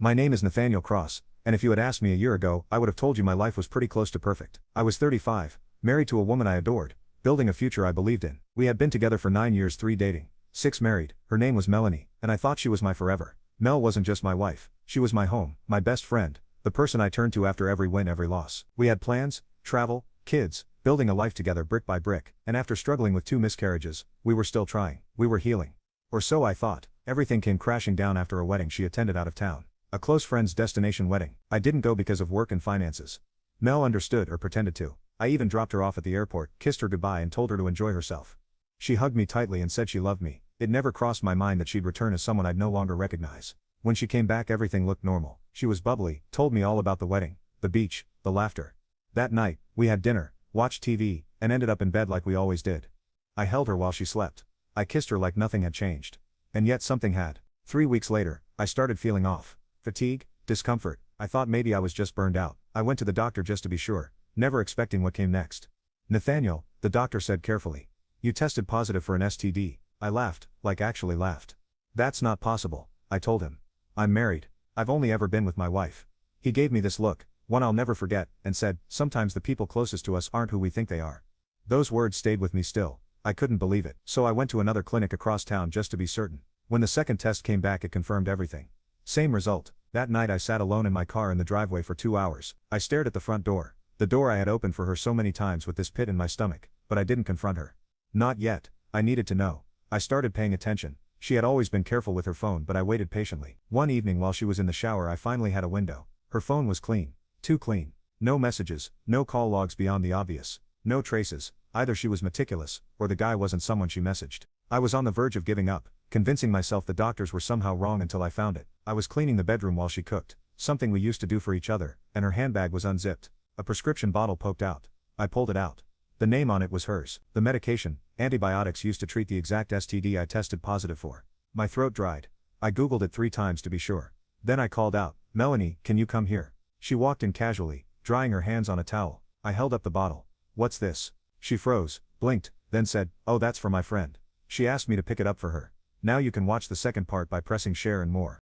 My name is Nathaniel Cross, and if you had asked me a year ago, I would have told you my life was pretty close to perfect. I was 35, married to a woman I adored, building a future I believed in. We had been together for 9 years, 3 dating, 6 married. Her name was Melanie, and I thought she was my forever. Mel wasn't just my wife, she was my home, my best friend, the person I turned to after every win, every loss. We had plans, travel, kids, building a life together brick by brick, and after struggling with 2 miscarriages, we were still trying. We were healing. Or so I thought. Everything came crashing down after a wedding she attended out of town. A close friend's destination wedding. I didn't go because of work and finances. Mel understood, or pretended to. I even dropped her off at the airport, kissed her goodbye and told her to enjoy herself. She hugged me tightly and said she loved me. It never crossed my mind that she'd return as someone I'd no longer recognize. When she came back, everything looked normal. She was bubbly, told me all about the wedding, the beach, the laughter. That night, we had dinner, watched TV, and ended up in bed like we always did. I held her while she slept. I kissed her like nothing had changed. And yet something had. 3 weeks later, I started feeling off. Fatigue, discomfort. I thought maybe I was just burned out. I went to the doctor just to be sure, never expecting what came next. "Nathaniel," the doctor said carefully, "you tested positive for an STD." I laughed, like actually laughed. "That's not possible," I told him. "I'm married. I've only ever been with my wife." He gave me this look, one I'll never forget, and said, "Sometimes the people closest to us aren't who we think they are." Those words stayed with me still. I couldn't believe it. So I went to another clinic across town just to be certain. When the second test came back, it confirmed everything. Same result. That night I sat alone in my car in the driveway for 2 hours. I stared at the front door. The door I had opened for her so many times with this pit in my stomach, but I didn't confront her. Not yet. I needed to know. I started paying attention. She had always been careful with her phone, but I waited patiently. One evening while she was in the shower, I finally had a window. Her phone was clean. Too clean. No messages, no call logs beyond the obvious. No traces. Either she was meticulous, or the guy wasn't someone she messaged. I was on the verge of giving up, convincing myself the doctors were somehow wrong until I found it. I was cleaning the bedroom while she cooked, something we used to do for each other, and her handbag was unzipped. A prescription bottle poked out. I pulled it out. The name on it was hers. The medication, antibiotics used to treat the exact STD I tested positive for. My throat dried. I googled it 3 times to be sure. Then I called out, "Melanie, can you come here?" She walked in casually, drying her hands on a towel. I held up the bottle. "What's this?" She froze, blinked, then said, "Oh, that's for my friend. She asked me to pick it up for her." Now you can watch the second part by pressing share and more.